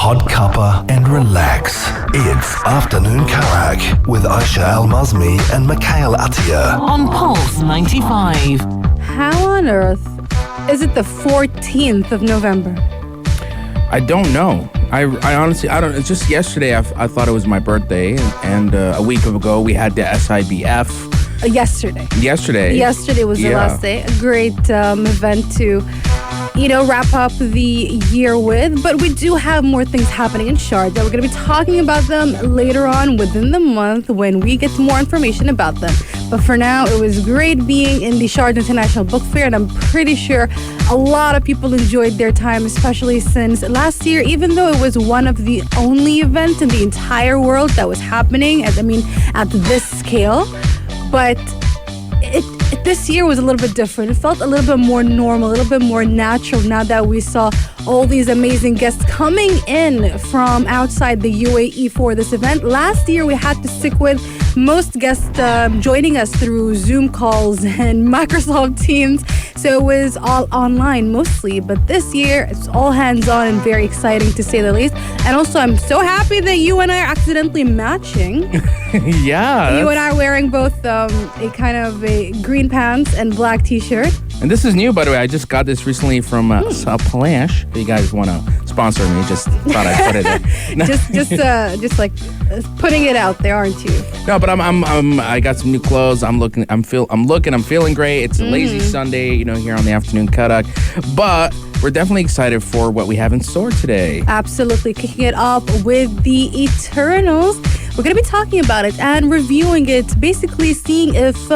hot cuppa and relax. It's Afternoon Karak with Aisha Al-Mazmi and Mikhail Atiyah. On Pulse 95. How on earth is it the 14th of November? I don't know. I honestly, I don't. It's just yesterday I thought it was my birthday, and a week ago we had the SIBF. Yesterday. Yesterday was the last day. A great event to, wrap up the year with. But we do have more things happening in Sharjah. We're going to be talking about them later on within the month when we get more information about them. But for now, it was great being in the Sharjah International Book Fair, and I'm pretty sure a lot of people enjoyed their time, especially since last year, even though it was one of the only events in the entire world that was happening, at this scale. But this year was a little bit different. It felt a little bit more normal, a little bit more natural now that we saw all these amazing guests coming in from outside the UAE for this event. Last year, we had to stick with most guests joining us through Zoom calls and Microsoft Teams. So it was all online mostly. But this year, it's all hands-on and very exciting to say the least. And also, I'm so happy that you and I are accidentally matching. Yeah. You and I are wearing both a kind of a green pants and black t-shirt. And this is new, by the way. I just got this recently from Sapalash. If you guys want to sponsor me, just thought I'd put it in. just like putting it out there, aren't you? No, but I got some new clothes. I'm feeling great. It's a lazy Sunday, here on the Afternoon Karak. But we're definitely excited for what we have in store today. Absolutely. Kicking it off with the Eternals. We're going to be talking about it and reviewing it, basically seeing if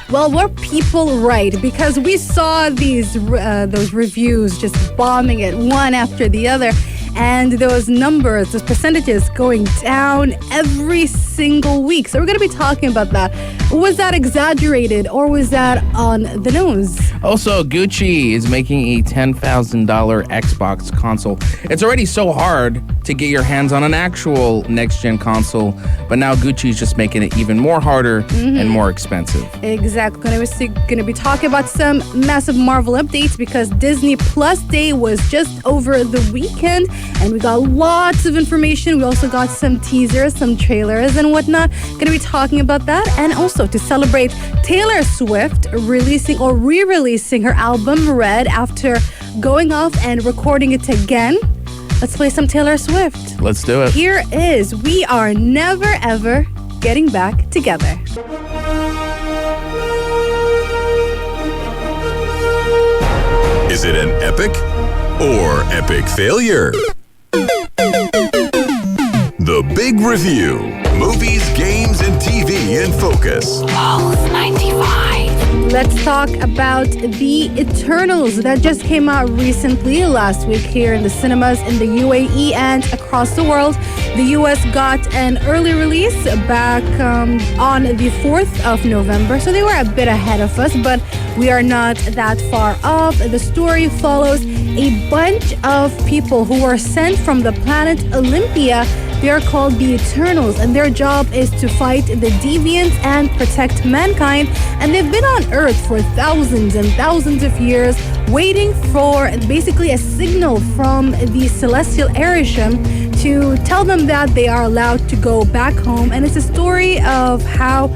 were people right? Because we saw those reviews just bombing it one after the other, and those numbers, those percentages going down every single week. So we're going to be talking about that. Was that exaggerated or was that on the nose? Also, Gucci is making a $10,000 Xbox console. It's already so hard to get your hands on an actual next-gen console, but now Gucci is just making it even more harder and more expensive. Exactly. Going to be talking about some massive Marvel updates because Disney Plus Day was just over the weekend, and we got lots of information. We also got some teasers, some trailers and whatnot. Going to be talking about that. And also to celebrate Taylor Swift releasing or re-releasing her album Red after going off and recording it again. Let's play some Taylor Swift. Let's do it. Here is We Are Never Ever Getting Back Together. Is it an epic or epic failure? The Big Review. Movies, games, and TV in focus. Pulse 95. Let's talk about The Eternals that just came out recently last week here in the cinemas in the UAE and across the world. The US got an early release back on the 4th of November, so they were a bit ahead of us, but we are not that far off. The story follows a bunch of people who were sent from the planet Olympia. They are called the Eternals, and their job is to fight the deviants and protect mankind. And they've been on Earth for thousands and thousands of years, waiting for basically a signal from the celestial Erisham to tell them that they are allowed to go back home. And it's a story of how,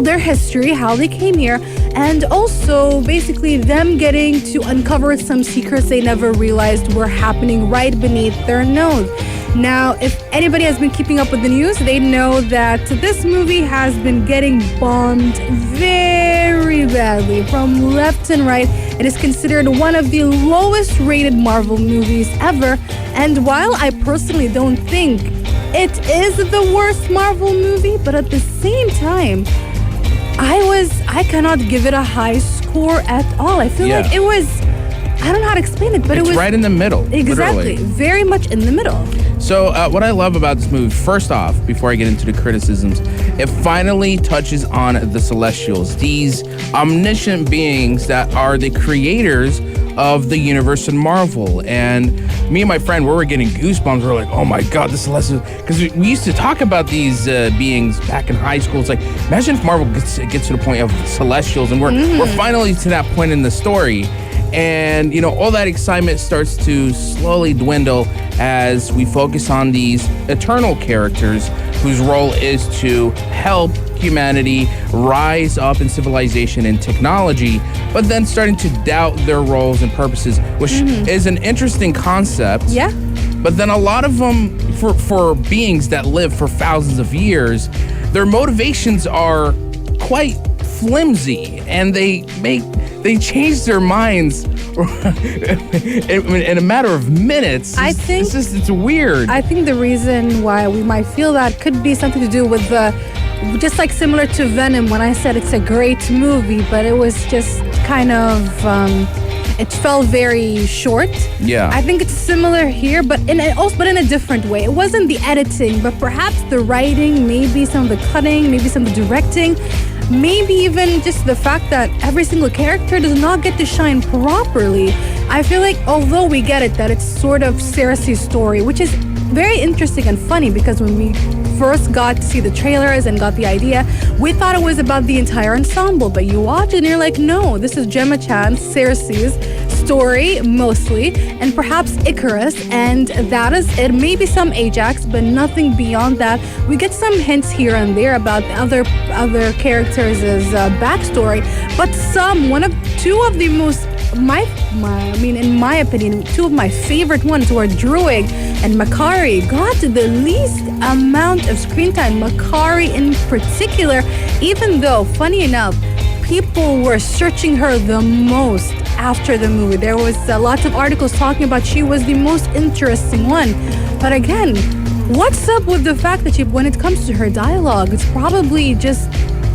their history, how they came here, and also basically them getting to uncover some secrets they never realized were happening right beneath their nose. Now, if anybody has been keeping up with the news, they know that this movie has been getting bombed very badly from left and right. It is considered one of the lowest rated Marvel movies ever. And while I personally don't think it is the worst Marvel movie, but at the same time, I cannot give it a high score at all. I feel like it was, I don't know how to explain it, but it was right in the middle. Exactly, literally. Very much in the middle. So what I love about this movie, first off, before I get into the criticisms, it finally touches on the Celestials, these omniscient beings that are the creators of the universe in Marvel. And me and my friend, we were getting goosebumps. We were like, oh my God, the Celestials. Because we used to talk about these beings back in high school. It's like, imagine if Marvel gets to the point of Celestials, and we're finally to that point in the story. And, all that excitement starts to slowly dwindle as we focus on these eternal characters whose role is to help humanity rise up in civilization and technology, but then starting to doubt their roles and purposes, which is an interesting concept. Yeah. But then a lot of them, for beings that live for thousands of years, their motivations are quite flimsy, and they change their minds in a matter of minutes. It's weird. I think the reason why we might feel that could be something to do with just like similar to Venom when I said it's a great movie, but it was just kind of it felt very short. Yeah. I think it's similar here, but in a different way. It wasn't the editing, but perhaps the writing, maybe some of the cutting, maybe some of the directing. Maybe even just the fact that every single character does not get to shine properly. I feel like although we get it that it's sort of Cersei's story, which is very interesting and funny because when we first got to see the trailers and got the idea, we thought it was about the entire ensemble. But you watch it and you're like, no, this is Gemma Chan's, Cersei's story mostly, and perhaps Icarus, and that is it. Maybe some Ajax, but nothing beyond that. We get some hints here and there about the other characters' backstory, but two of the most in my opinion, two of my favorite ones were Druid and Makari got the least amount of screen time. Makari in particular, even though, funny enough, people were searching her the most after the movie. There was lots of articles talking about she was the most interesting one. But again, what's up with the fact that when it comes to her dialogue, it's probably just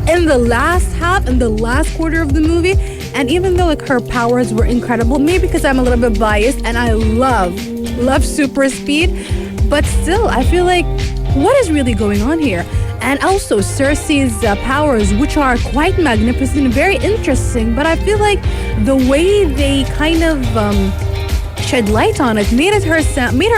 in the last half, in the last quarter of the movie. And even though like her powers were incredible, maybe because I'm a little bit biased and I love super speed, but still I feel like what is really going on here? And also Cersei's powers, which are quite magnificent and very interesting, but I feel like the way they kind of shed light on it made her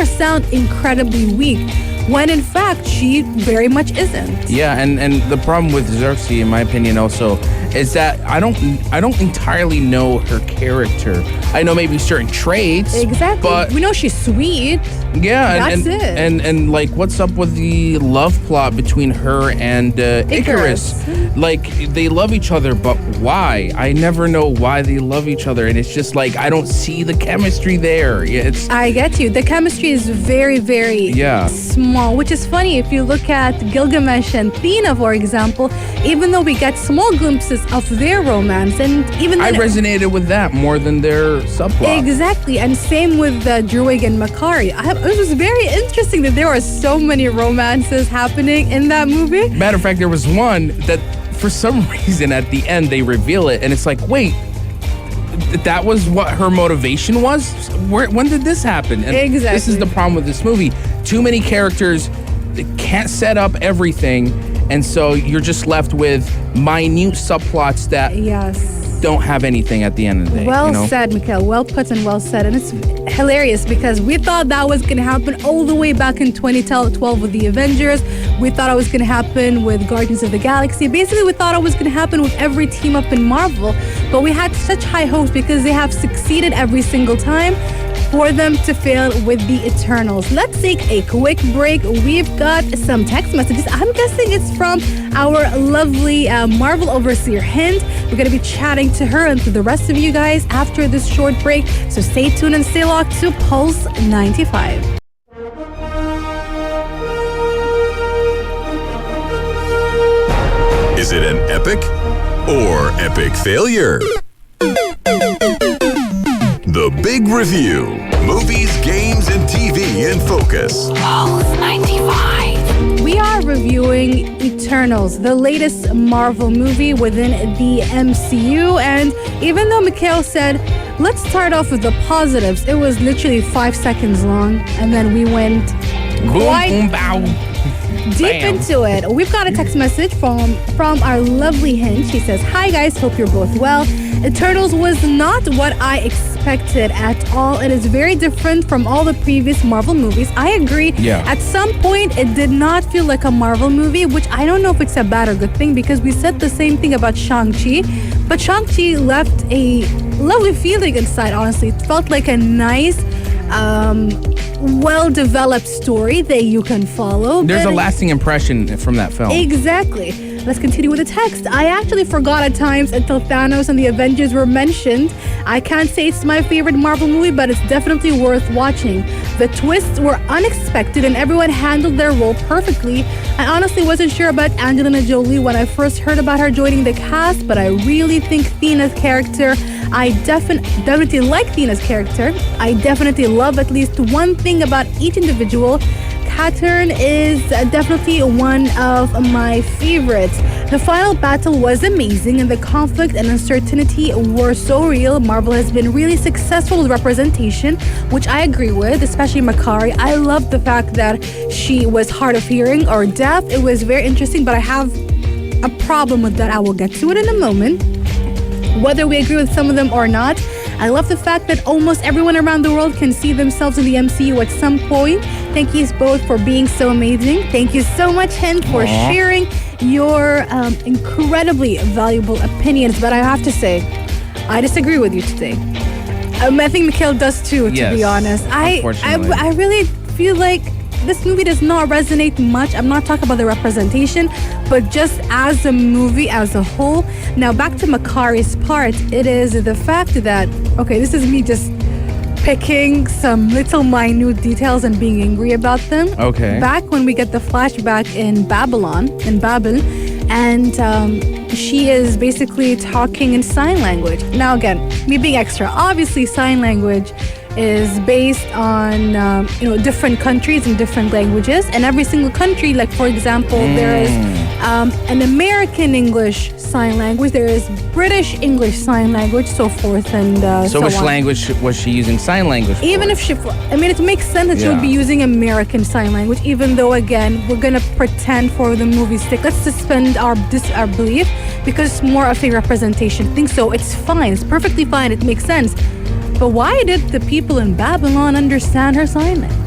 sound incredibly weak, when in fact she very much isn't. Yeah, and the problem with Cersei, in my opinion, also is that I don't entirely know her character. I know maybe certain traits. Exactly. But we know she's sweet. Yeah, that's it. And like, what's up with the love plot between her and Icarus? Like, they love each other, but why? I never know why they love each other, and it's just like I don't see the chemistry there. I get you. The chemistry is very, very small, which is funny if you look at Gilgamesh and Thena, for example. Even though we get small glimpses of their romance, and even then, I resonated with that more than their subplot. Exactly, and same with Druid and Makari. It was very interesting that there were so many romances happening in that movie. Matter of fact, there was one that for some reason at the end they reveal it, and it's like, wait, that was what her motivation was? When did this happen? And exactly. This is the problem with this movie. Too many characters, they can't set up everything, and so you're just left with minute subplots that don't have anything at the end of the day. Well said, Mikhail. Well put and well said. And it's hilarious because we thought that was going to happen all the way back in 2012 with the Avengers. We thought it was going to happen with Guardians of the Galaxy. Basically, we thought it was going to happen with every team up in Marvel. But we had such high hopes because they have succeeded every single time for them to fail with the Eternals. Let's take a quick break. We've got some text messages. I'm guessing it's from our lovely Marvel overseer Hind. We're going to be chatting to her and to the rest of you guys after this short break. So stay tuned and stay locked to Pulse 95. Is it an epic or epic failure? The Big Review. Movies, games, and TV in focus. Pulse 95. We are reviewing Eternals, the latest Marvel movie within the MCU. And even though Mikhail said, let's start off with the positives, it was literally 5 seconds long. And then we went boom, bow. Deep into it. We've got a text message from our lovely Hind. She says, hi guys, hope you're both well. Eternals was not what I expected at all. It is very different from all the previous Marvel movies. I agree. Yeah. At some point, it did not feel like a Marvel movie, which I don't know if it's a bad or good thing because we said the same thing about Shang-Chi. But Shang-Chi left a lovely feeling inside, honestly. It felt like a nice well-developed story that you can follow. There's a but- lasting impression from that film. Exactly. Let's continue with the text. I actually forgot at times until Thanos and the Avengers were mentioned. I can't say it's my favorite Marvel movie, but it's definitely worth watching. The twists were unexpected and everyone handled their role perfectly. I honestly wasn't sure about Angelina Jolie when I first heard about her joining the cast, but I really think Thena's character, I definitely like Thena's character. I definitely love at least one thing about each individual. Catherine is definitely one of my favorites. The final battle was amazing and the conflict and uncertainty were so real. Marvel has been really successful with representation, which I agree with, especially Makari. I love the fact that she was hard of hearing or deaf. It was very interesting, but I have a problem with that. I will get to it in a moment. Whether we agree with some of them or not, I love the fact that almost everyone around the world can see themselves in the MCU at some point. Thank you both for being so amazing. Thank you so much, Hen, for sharing your incredibly valuable opinions. But I have to say, I disagree with you today. I think Mikhail does too, to be honest. I really feel like this movie does not resonate much. I'm not talking about the representation, but just as a movie as a whole. Now, back to Makari's part, it is the fact that, okay, this is me just picking some little minute details and being angry about them. Okay. Back when we get the flashback in Babel, and she is basically talking in sign language. Now, again, me being extra, obviously sign language is based on different countries and different languages, and every single country, like for example, there is an American English sign language, there is British English sign language, so forth and so which on. language was she using sign language for? Even if she, I mean, it makes sense that she would be using American sign language, even though, again, we're gonna pretend for the movie's sake. Let's suspend our belief because it's more of a representation thing. So it's fine, it's perfectly fine, it makes sense. But why did the people in Babylon understand her sign language?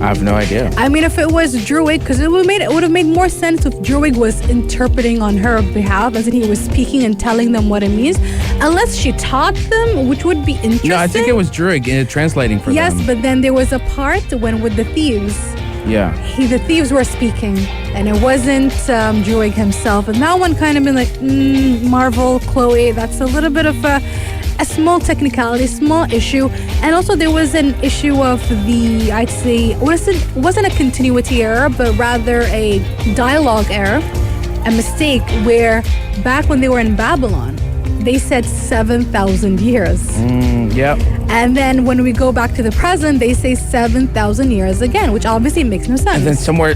I have no idea. I mean, if it was Druid, because it would have made more sense if Druid was interpreting on her behalf, as in he was speaking and telling them what it means. Unless she taught them, which would be interesting. No, I think it was Druid translating for them. Yes, but then there was a part when with the thieves. Yeah. The thieves were speaking, and it wasn't Druid himself. And that one kind of been like, Marvel, Chloe, that's a little bit of a small technicality, small issue. And also there was an issue of the, I'd say, it wasn't a continuity error, but rather a dialogue error, a mistake where back when they were in Babylon, they said 7,000 years. Yep. And then when we go back to the present, they say 7,000 years again, which obviously makes no sense. And then somewhere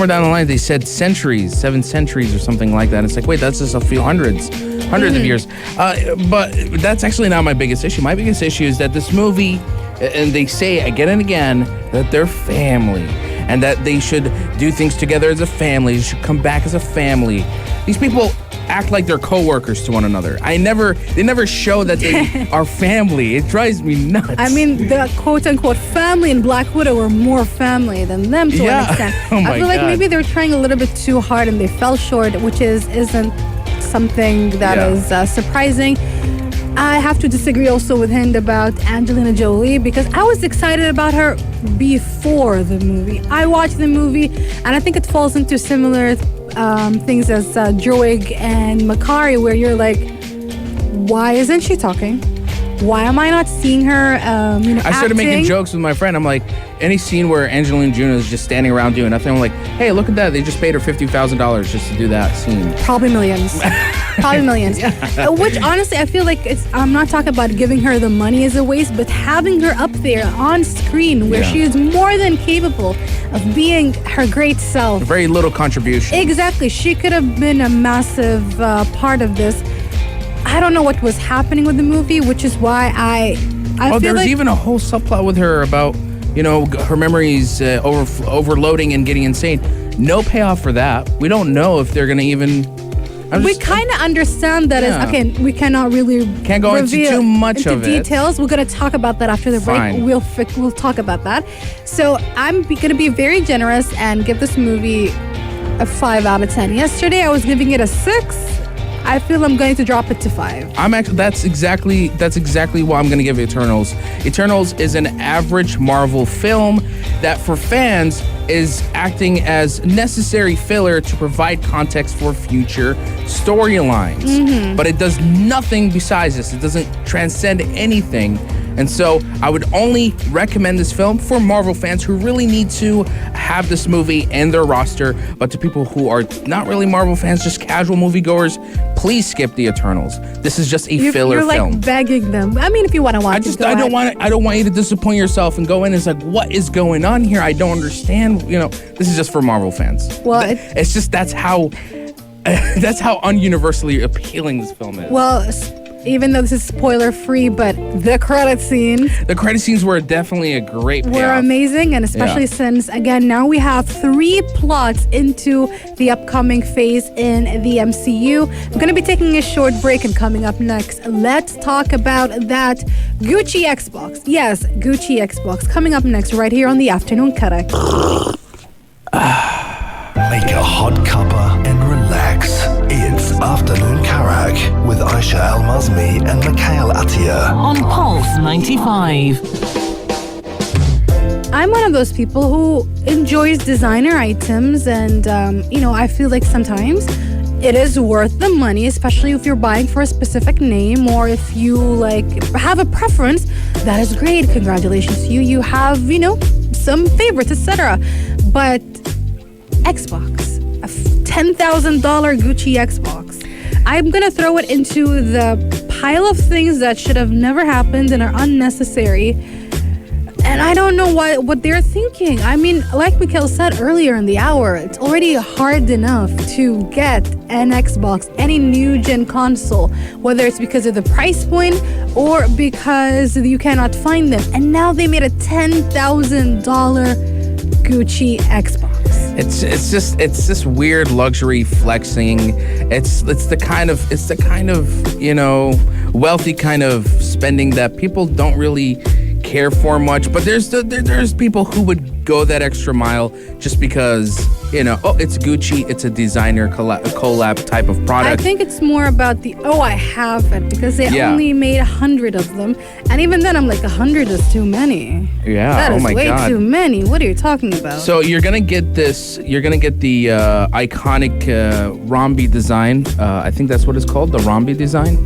down the line, they said centuries, 7 centuries or something like that. It's like, wait, that's just a few hundreds of years. But that's actually not my biggest issue. My biggest issue is that this movie, and they say again and again that they're family and that they should do things together as a family. They should come back as a family. These people act like they're co-workers to one another. They never show that they are family. It drives me nuts. I mean, the quote-unquote family in Black Widow were more family than them to an extent. Oh my I feel like God. maybe they were trying a little bit too hard and they fell short, which isn't something that is surprising. I have to disagree also with Hind about Angelina Jolie because I was excited about her before the movie. I watched the movie and I think it falls into similar things as Druid and Makari, where you're like, why isn't she talking? Why am I not seeing her I started making jokes with my friend. I'm like, any scene where Angelina Jolie is just standing around doing nothing, I'm like, hey, look at that. They just paid her $50,000 just to do that scene. Probably millions. Probably millions. Which honestly, I feel like I'm not talking about giving her the money as a waste, but having her up there on screen where she is more than capable of being her great self. Very little contribution. Exactly. She could have been a massive part of this. I don't know what was happening with the movie, which is why I feel there's like even a whole subplot with her about, her memories overloading and getting insane. No payoff for that. We don't know if they're going to even... we kind of understand that okay, we cannot really can't go into too much of it. Details. We're going to talk about that after the break. We'll talk about that. So I'm going to be very generous and give this movie a 5 out of 10. Yesterday I was giving it a 6. I feel I'm going to drop it to 5. That's exactly why I'm going to give Eternals. Eternals is an average Marvel film that for fans is acting as necessary filler to provide context for future storylines. But it does nothing besides this. It doesn't transcend anything. And so I would only recommend this film for Marvel fans who really need to have this movie in their roster. But to people who are not really Marvel fans, just casual moviegoers, please skip the Eternals. This is just a filler film. You're like begging them. I mean, if you want to watch it, I don't want you to disappoint yourself and go in and it's like, what is going on here? I don't understand. This is just for Marvel fans. Well, it's just that's how ununiversally appealing this film is. Well, even though this is spoiler free, but the credit scenes were definitely a great payoff. Were amazing, and especially since, again, now we have 3 plots into the upcoming phase in the MCU. I'm going to be taking a short break, and coming up next, let's talk about that Gucci Xbox. Yes, Gucci Xbox. Coming up next, right here on the Afternoon Karak. Make a hot cuppa and relax. It's Afternoon Karak with Aisha Al-Mazmi and Mikhail Atiyah on Pulse 95. I'm one of those people who enjoys designer items, and I feel like sometimes it is worth the money, especially if you're buying for a specific name, or if you have a preference. That is great. Congratulations to you. You have some favorites, etc. But Xbox, a $10,000 Gucci Xbox. I'm gonna throw it into the pile of things that should have never happened and are unnecessary. And I don't know what they're thinking. I mean, like Mikhail said earlier in the hour, it's already hard enough to get an Xbox, any new gen console, whether it's because of the price point or because you cannot find them. And now they made a $10,000 Gucci Xbox. It's this weird luxury flexing. It's the kind of wealthy kind of spending that people don't really care for much. But there's people who would go that extra mile just because it's Gucci, it's a designer collab type of product. I think it's more about I have it, because they only made 100 of them, and even then I'm like, 100 is too many. Yeah, that is way God. too many. What are you talking about? So you're gonna get the iconic rhombi design. I think that's what it's called, the rhombi design.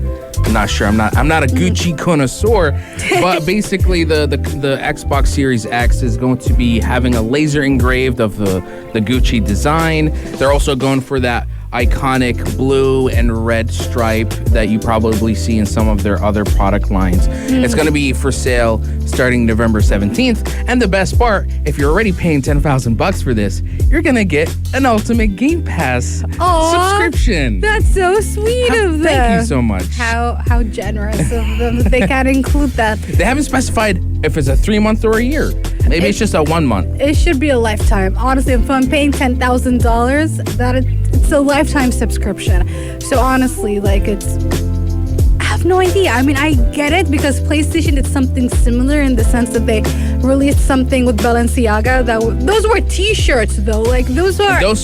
I'm not sure. I'm not a Gucci connoisseur, but basically the Xbox Series X is going to be having a laser engraved of the Gucci design. They're also going for that iconic blue and red stripe that you probably see in some of their other product lines. It's going to be for sale starting November 17th. And the best part, if you're already paying $10,000 for this, you're going to get an Ultimate Game Pass subscription. That's so sweet of them. Thank you so much. How generous of them that they can include that. They haven't specified if it's a 3-month or a year. Maybe it's just a 1 month. It should be a lifetime. Honestly, if I'm paying $10,000, it's a lifetime subscription. So honestly, I have no idea. I mean, I get it because PlayStation did something similar in the sense that they released something with Balenciaga. Those were T-shirts though. Those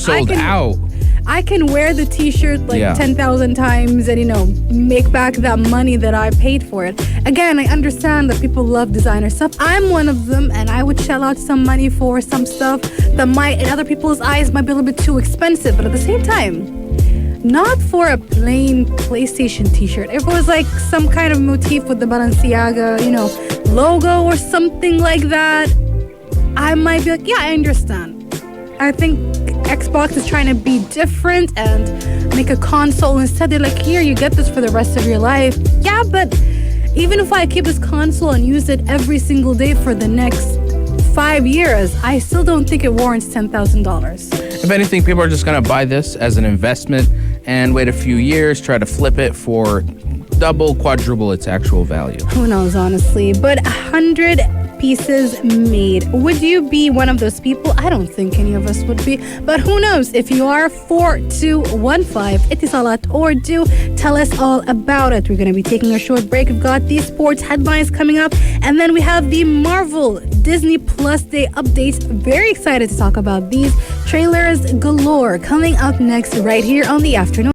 sold out. I can wear the T-shirt 10,000 times and, make back that money that I paid for it. Again, I understand that people love designer stuff. I'm one of them, and I would shell out some money for some stuff that might, in other people's eyes, might be a little bit too expensive. But at the same time, not for a plain PlayStation T-shirt. If it was some kind of motif with the Balenciaga, logo or something like that, I might be like, yeah, I understand. I think Xbox is trying to be different and make a console instead. They're like, here, you get this for the rest of your life. Yeah, but even if I keep this console and use it every single day for the next 5 years, I still don't think it warrants $10,000. If anything, people are just going to buy this as an investment and wait a few years, try to flip it for double, quadruple its actual value. Who knows, honestly. But 100 pieces made. Would you be one of those people? I don't think any of us would be. But who knows? If you are, 4215 Etisalat, or do tell us all about it. We're going to be taking a short break. We've got these sports headlines coming up. And then we have the Marvel Disney Plus Day updates. Very excited to talk about these. Trailers galore coming up next right here on the Afternoon.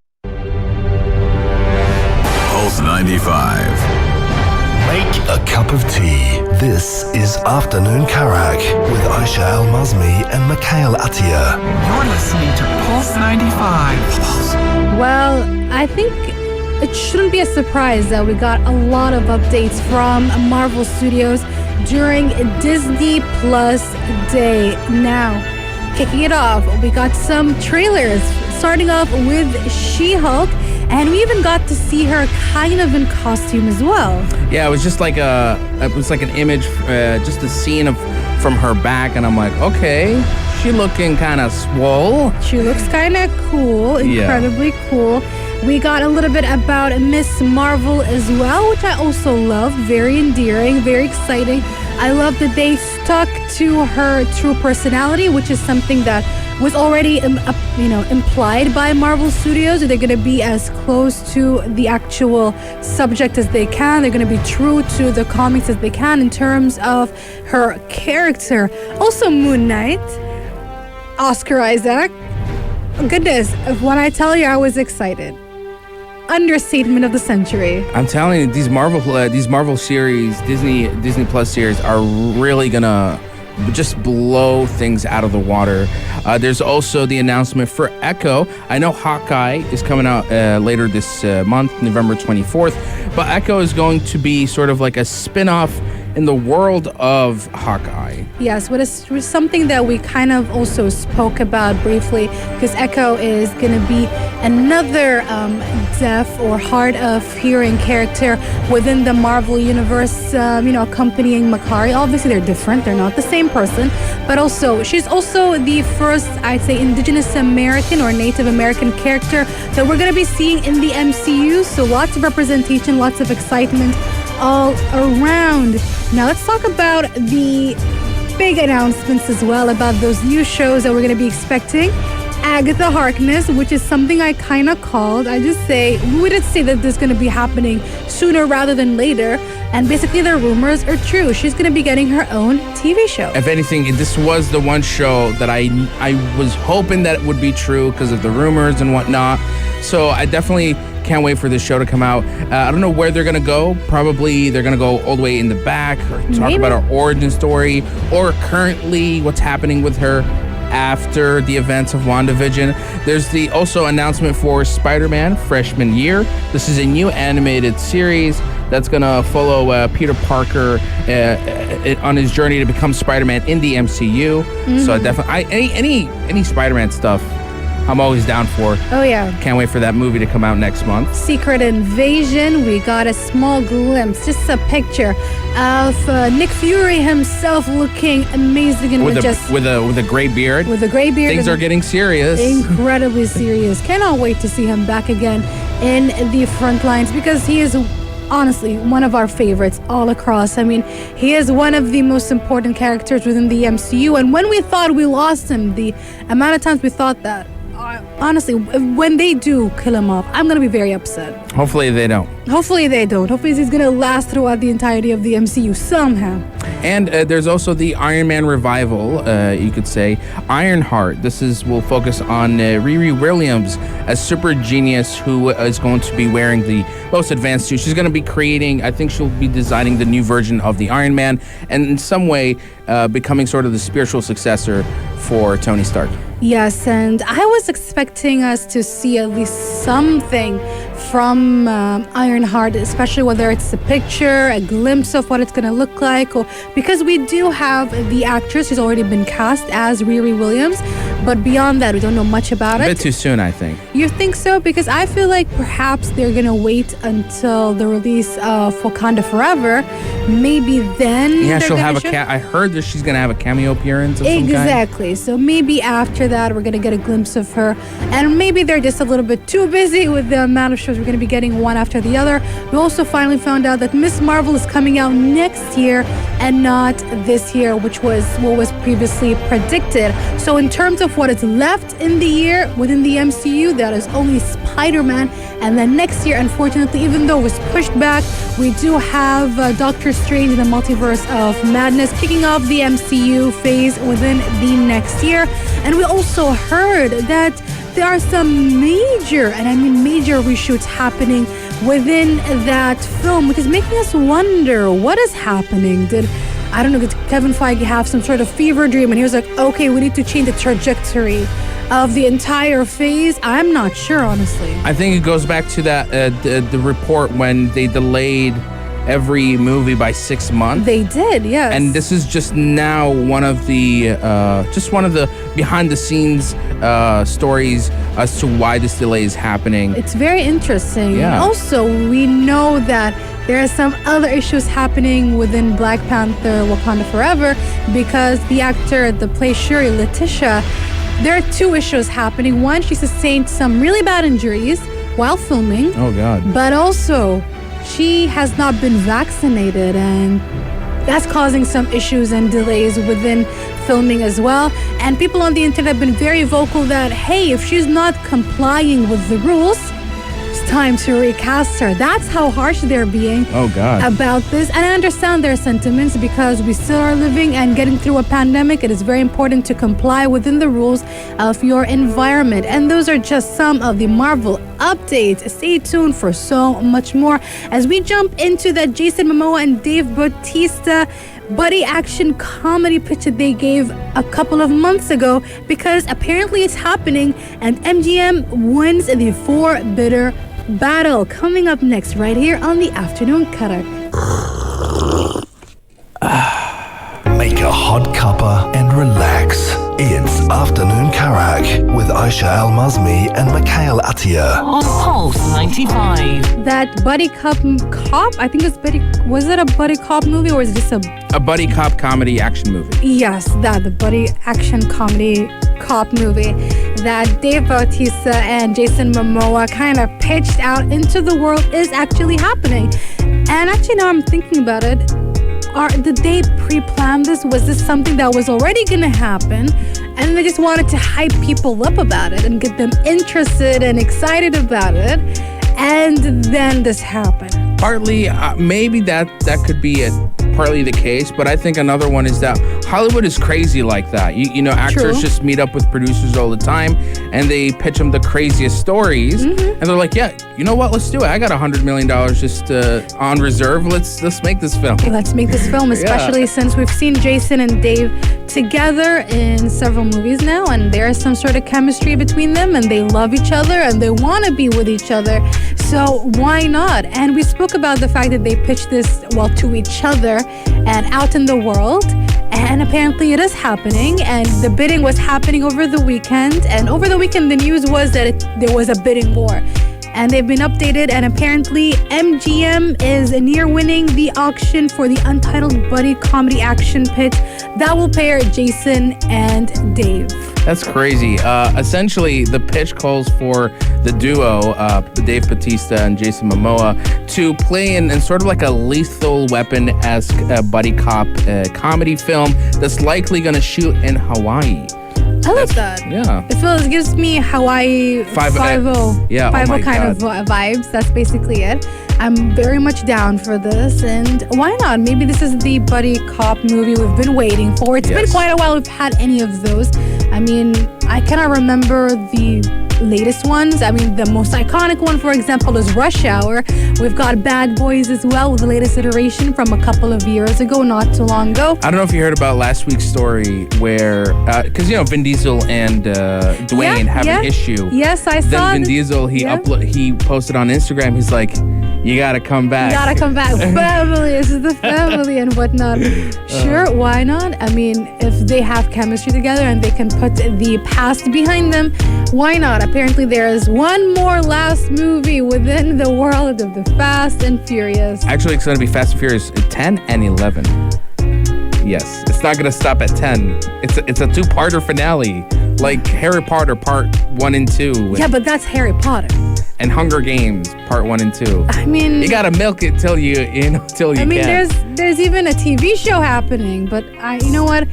This is Afternoon Karak with Aisha Al-Mazmi and Mikhail Atiyah. You're listening to Pulse 95. Well, I think it shouldn't be a surprise that we got a lot of updates from Marvel Studios during Disney Plus Day. Now, kicking it off, we got some trailers, starting off with She-Hulk, and we even got to see her kind of in costume as well. Yeah, it was just like an image, just a scene from her back, and I'm like, okay, she looking kind of swole. She looks kind of cool, incredibly cool. We got a little bit about Miss Marvel as well, which I also love. Very endearing, very exciting. I love that they stuck to her true personality, which is something that was already implied by Marvel Studios. They're going to be as close to the actual subject as they can. They're going to be true to the comics as they can in terms of her character. Also, Moon Knight, Oscar Isaac. Goodness, when I tell you I was excited. Understatement of the century. I'm telling you, these Marvel series, Disney Plus series, are really gonna just blow things out of the water. There's also the announcement for Echo. I know Hawkeye is coming out later this month, November 24th, but Echo is going to be sort of like a spin-off in the world of Hawkeye. Yes, what is something that we kind of also spoke about briefly, because Echo is going to be another deaf or hard of hearing character within the Marvel universe, accompanying Makari. Obviously, they're different. They're not the same person, but also she's also the first, I'd say, Indigenous American or Native American character that we're going to be seeing in the MCU. So lots of representation, lots of excitement all around. Now let's talk about the big announcements as well about those new shows that we're going to be expecting. Agatha Harkness, which is something I kind of called. We did say that this is going to be happening sooner rather than later, and basically the rumors are true. She's going to be getting her own TV show. If anything, this was the one show that I was hoping that it would be true because of the rumors and whatnot. So I definitely can't wait for this show to come out. I don't know where they're going to go. Probably they're going to go all the way in the back or talk about her origin story or currently what's happening with her after the events of WandaVision. There's the also announcement for Spider-Man Freshman Year. This is a new animated series that's going to follow Peter Parker on his journey to become Spider-Man in the MCU. Mm-hmm. So I definitely, any Spider-Man stuff, I'm always down for. Oh, yeah. Can't wait for that movie to come out next month. Secret Invasion, we got a small glimpse, just a picture of Nick Fury himself looking amazing and with a gray beard. With a gray beard. Things are getting serious. Incredibly serious. Cannot wait to see him back again in the front lines because he is honestly one of our favorites all across. I mean, he is one of the most important characters within the MCU, and when we thought we lost him, the amount of times we thought that, honestly, when they do kill him off, I'm going to be very upset. Hopefully they don't. Hopefully he's going to last throughout the entirety of the MCU somehow. And there's also the Iron Man revival, you could say. Ironheart. Will focus on Riri Williams, a super genius who is going to be wearing the most advanced suit. She's going to be I think she'll be designing the new version of the Iron Man and in some way becoming sort of the spiritual successor for Tony Stark. Yes, and I was expecting us to see at least something from Ironheart, especially whether it's a picture, a glimpse of what it's going to look like, or because we do have the actress who's already been cast as Riri Williams, but beyond that, we don't know much about it. A bit too soon, I think. You think so? Because I feel like perhaps they're going to wait until the release of Wakanda Forever. Maybe then. Yeah, she'll have I heard that she's going to have a cameo appearance of some kind. Exactly. So maybe after that, we're going to get a glimpse of her. And maybe they're just a little bit too busy with the amount of shows we're going to be getting one after the other. We also finally found out that Miss Marvel is coming out next year and not this year, which was what was previously predicted. So in terms of what is left in the year within the MCU, that is only Spider-Man. And then next year, unfortunately, even though it was pushed back, we do have Doctor Strange in the Multiverse of Madness kicking off the MCU phase within the next year. And we also heard that there are some major reshoots happening within that film, which is making us wonder what is happening. Did I don't know, did Kevin Feige have some sort of fever dream? And he was like, okay, we need to change the trajectory of the entire phase. I'm not sure, honestly. I think it goes back to that the report when they delayed every movie by 6 months. They did, yes. And this is just now one of the behind the scenes stories as to why this delay is happening. It's very interesting. Yeah. Also, we know that there are some other issues happening within Black Panther Wakanda Forever because the actor that plays Shuri, Letitia, there are two issues happening. One, she sustained some really bad injuries while filming. Oh, God. But also, she has not been vaccinated, and that's causing some issues and delays within filming as well. And people on the internet have been very vocal that, hey, if she's not complying with the rules, it's time to recast her. That's how harsh they're being about this. And I understand their sentiments because we still are living and getting through a pandemic. It is very important to comply within the rules of your environment. And those are just some of the Marvel updates. Stay tuned for so much more as we jump into that Jason Momoa and Dave Bautista buddy action comedy pitch that they gave a couple of months ago, because apparently it's happening and MGM wins the four bitter battle. Coming up next right here on the Afternoon Karak. Make a hot cuppa and relax. It's Afternoon Karak with Aisha Al-Mazmi and Mikhail Atiyah. On Pulse 95. That buddy cop, I think it's was it a buddy cop movie or is it just A buddy cop comedy action movie. Yes, the buddy action comedy cop movie that Dave Bautista and Jason Momoa kind of pitched out into the world is actually happening. And actually now I'm thinking about it, did they pre-plan this? Was this something that was already going to happen and they just wanted to hype people up about it and get them interested and excited about it, and then this happened? Partly, maybe that could be partly the case, but I think another one is that Hollywood is crazy like that. You know, actors just meet up with producers all the time and they pitch them the craziest stories, and they're like, yeah, you know what, let's do it. I got $100 million just on reserve. Let's make this film. Let's make this film, especially since we've seen Jason and Dave together in several movies now, and there is some sort of chemistry between them, and they love each other and they want to be with each other. So why not? And we spoke about the fact that they pitched this, to each other and out in the world. And apparently it is happening, and the bidding was happening over the weekend. And over the weekend, the news was that there was a bidding war. And they've been updated, and apparently MGM is near winning the auction for the Untitled buddy comedy action pitch that will pair Jason and Dave. That's crazy. Essentially, the pitch calls for the duo, Dave Bautista and Jason Momoa, to play in sort of like a Lethal Weapon-esque buddy cop comedy film that's likely going to shoot in Hawaii. I like that. Yeah. It gives me Hawaii 5-0. Yeah, 5-0 kind of vibes. That's basically it. I'm very much down for this, and why not? Maybe this is the buddy cop movie we've been waiting for. It's been quite a while we've had any of those. I mean, I cannot remember the latest ones. I mean, the most iconic one, for example, is Rush Hour. We've got Bad Boys as well with the latest iteration from a couple of years ago, not too long ago. I don't know if you heard about last week's story where, because, Vin Diesel and Dwayne have an issue. Yes, I saw Then Vin Diesel, he posted on Instagram, he's like, you gotta come back. You gotta come back. Family, this is the family and whatnot. Sure, why not? I mean, if they have chemistry together and they can put the past behind them, why not? Apparently there is one more last movie within the world of the Fast and Furious. Actually, it's gonna be Fast and Furious 10 and 11. Yes, it's not gonna stop at 10. It's a two-parter finale, like Harry Potter Part 1 and 2. Yeah, but that's Harry Potter. And Hunger Games Part 1 and 2. I mean, you gotta milk it till you can. There's even a TV show happening, but you know what?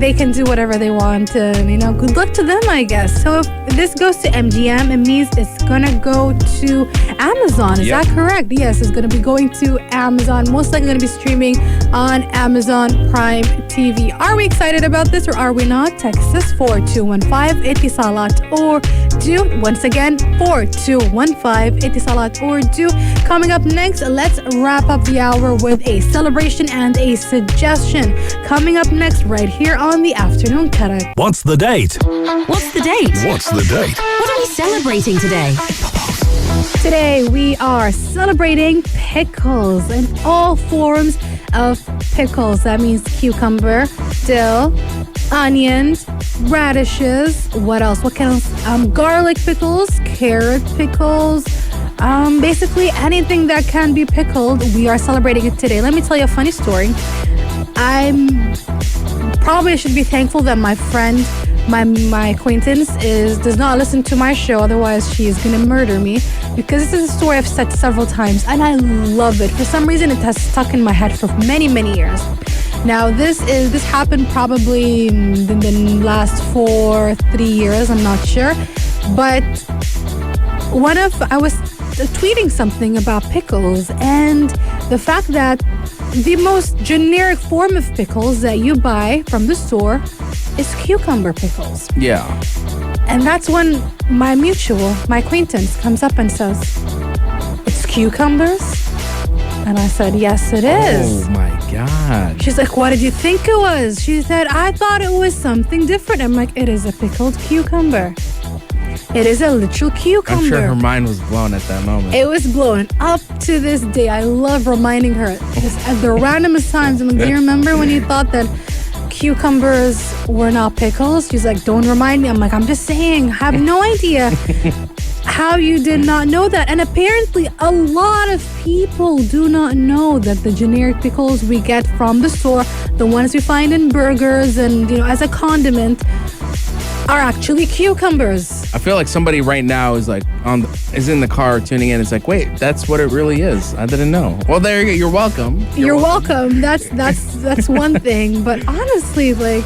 they can do whatever they want, and good luck to them, I guess. So if this goes to MGM, it means it's gonna go to Amazon. Is that correct? Yes, it's gonna be going to Amazon. Most likely gonna be streaming on Amazon Prime TV. Are we excited about this or are we not? Text us 4215 Etisalat or do. Once again, 4215 Etisalat or do. Coming up next, let's wrap up the hour with a celebration and a suggestion. Coming up next, right here on the Afternoon Karak. What's the date? What's the date? What's the date? What are we celebrating today? Today we are celebrating pickles and all forms of pickles. That means cucumber, dill, onions, radishes. What else? What kind of garlic pickles, carrot pickles. Basically anything that can be pickled, we are celebrating it today. Let me tell you a funny story. I should be thankful that my friend, my acquaintance does not listen to my show, otherwise she is gonna murder me, because this is a story I've said several times and I love it. For some reason it has stuck in my head for many years. Now this happened probably in the last 3 years, I'm not sure, but I was tweeting something about pickles and the fact that the most generic form of pickles that you buy from the store is cucumber pickles. Yeah. And that's when my acquaintance comes up and says, "It's cucumbers?" And I said, "Yes, it is." Oh my God. She's like, "What did you think it was?" She said, "I thought it was something different." I'm like, "It is a pickled cucumber. It is a literal cucumber." I'm sure her mind was blown at that moment. It was blown up to this day. I love reminding her this at the randomest times. I'm like, "Do you remember when you thought that cucumbers were not pickles?" She's like, "Don't remind me." I'm like, "I'm just saying, I have no idea how you did not know that." And apparently a lot of people do not know that the generic pickles we get from the store, the ones we find in burgers and as a condiment, are actually cucumbers. I feel like somebody right now is like is in the car tuning in. It's like, wait, that's what it really is. I didn't know. Well, there you go. You're welcome. You're welcome. That's one thing. But honestly, like,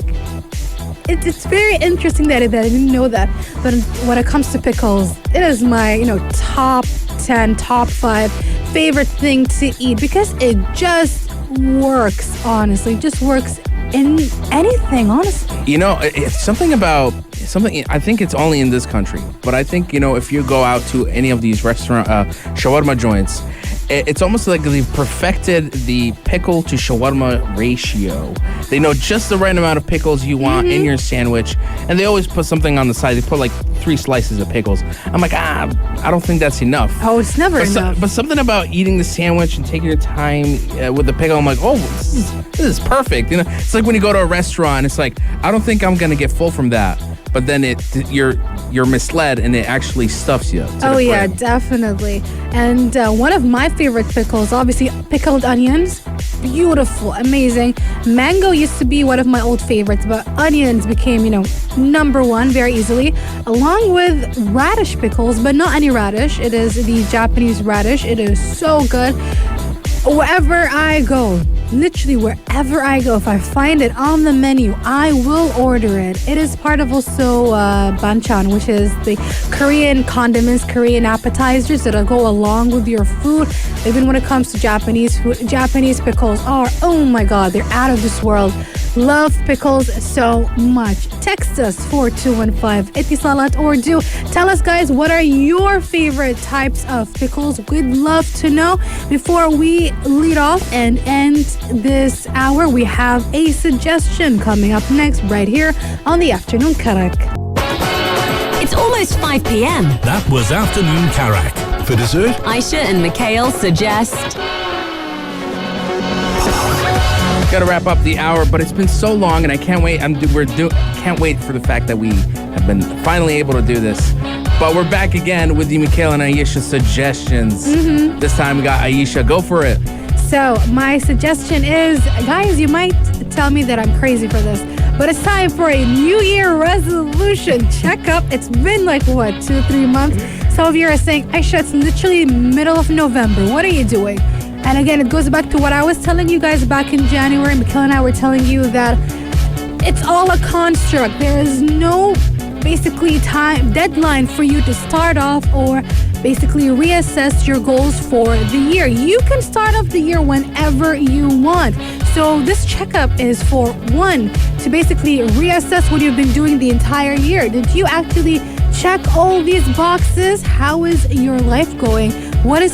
it's very interesting that I didn't know that. But when it comes to pickles, it is my top 10, top 5 favorite thing to eat because it just works. Honestly, it just works in anything. Honestly, it's something. I think it's only in this country, but I think if you go out to any of these restaurant shawarma joints, it's almost like they've perfected the pickle to shawarma ratio. They know just the right amount of pickles you want in your sandwich, and they always put something on the side. They put like 3 slices of pickles. I'm like, I don't think that's enough. Oh, it's never enough. But something about eating the sandwich and taking your time with the pickle, I'm like, oh, this is perfect. It's like when you go to a restaurant, it's like, I don't think I'm gonna get full from that. But then you're misled and it actually stuffs you. Oh yeah, definitely. And one of my favorite pickles, obviously pickled onions. Beautiful, amazing. Mango used to be one of my old favorites, but onions became, number one very easily, along with radish pickles, but not any radish. It is the Japanese radish. It is so good. Wherever I go, literally wherever I go, if I find it on the menu, I will order it. It is part of also banchan, which is the Korean condiments, Korean appetizers that'll go along with your food. Even when it comes to Japanese food, Japanese pickles are, oh my God, they're out of this world. Love pickles so much. Text us 4215 Etisalat or do tell us, guys, what are your favorite types of pickles? We'd love to know. Before we lead off and end this hour, we have a suggestion coming up next right here on the Afternoon Karak. It's almost 5 p.m. That was Afternoon Karak. For dessert? Aisha and Mikhail suggest... Got to wrap up the hour, but it's been so long, and I can't wait. Can't wait for the fact that we have been finally able to do this. But we're back again with the Mikhail and Aisha suggestions. This time we got Aisha. Go for it. So my suggestion is, guys, you might tell me that I'm crazy for this, but it's time for a New Year resolution checkup. It's been like, 2-3 months? Some of you are saying, Aisha, it's literally middle of November. What are you doing? And again, it goes back to what I was telling you guys back in January. Mikhail and I were telling you that It's all a construct. There is no basically time deadline for you to start off or basically reassess your goals for the year. You can start off the year whenever you want. So this checkup is for one, to basically reassess what you've been doing the entire year. Did you actually check all these boxes? How is your life going?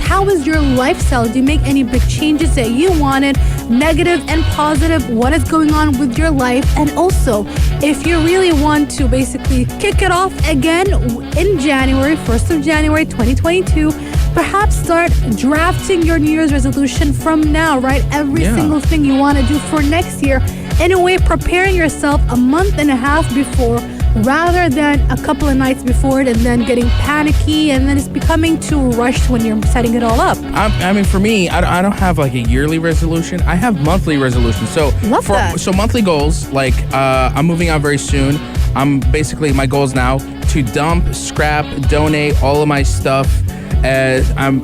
How is your lifestyle? Do you make any big changes that you wanted? Negative and positive, what is going on with your life? And also, if you really want to basically kick it off again in January, 1st of January 2022, perhaps start drafting your New Year's resolution from now, right? Every single thing you want to do for next year. In a way, preparing yourself a month and a half before rather than a couple of nights before it and then getting panicky and then it's becoming too rushed when you're setting it all up. I mean, for me, I don't have like a yearly resolution. I have monthly resolutions. So so monthly goals, like I'm moving out very soon. I'm basically, my goal is now to dump, scrap, donate all of my stuff. I'm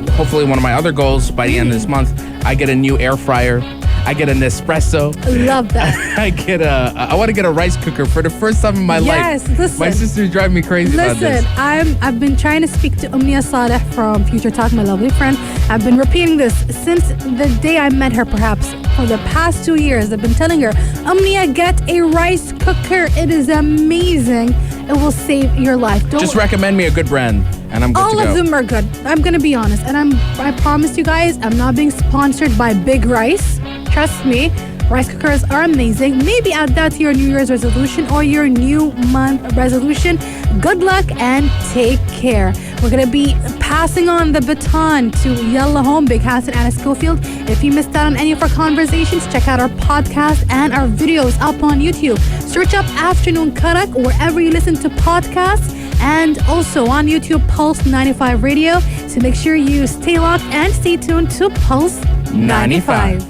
hopefully one of my other goals by the end of this month, I get a new air fryer. I get an espresso. Love that. I want to get a rice cooker for the first time in my life. Yes, listen. My sister's driving me crazy about this. I've been trying to speak to Umnia Saleh from Future Talk, my lovely friend. I've been repeating this since the day I met her, perhaps. For the past 2 years, I've been telling her, Umnia, get a rice cooker. It is amazing. It will save your life. Just recommend me a good brand, and I'm good to go. All of them are good. I'm going to be honest. And I promise you guys, I'm not being sponsored by Big Rice. Trust me, rice cookers are amazing. Maybe add that to your New Year's resolution or your new month resolution. Good luck and take care. We're going to be passing on the baton to Yalla Home, Big Hassan, Anna Schofield. If you missed out on any of our conversations, check out our podcast and our videos up on YouTube. Search up Afternoon Karak wherever you listen to podcasts, and also on YouTube, Pulse 95 Radio. So make sure you stay locked and stay tuned to Pulse 95.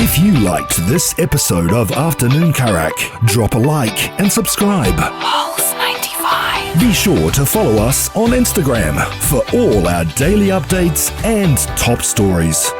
If you liked this episode of Afternoon Karak, drop a like and subscribe. Pulse 95. Be sure to follow us on Instagram for all our daily updates and top stories.